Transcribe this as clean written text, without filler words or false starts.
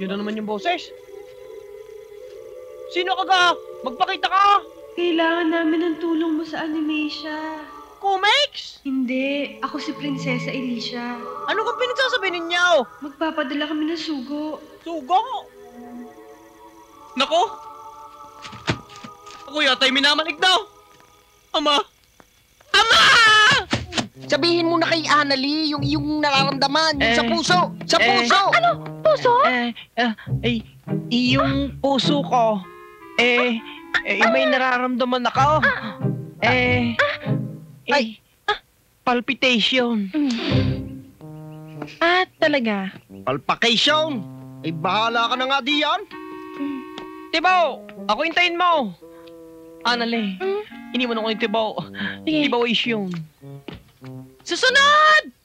Yun na naman yung boses. Sino ka ga? Magpakita ka! Kailangan namin ng tulong mo sa Animasia. Kumex! Hindi, ako si Prinsesa Alicia. Ano kang pinagsasabi ninyo? Magpapadala kami ng sugo. Sugo! Nako! Ako yata'y minamalig daw! Ama! Ama! Sabihin mo na kay Annalie yung iyong nararamdaman, yung sa puso! Sa puso! Puso? Yung puso ko, may nararamdaman ako. Palpitation. Talaga? Palpakation! Ay bahala ka na nga diyan! Tibaw! Ako hintayin mo! Anale, iniwan ako ni Tibaw. Sige. Tibawation. Susunod!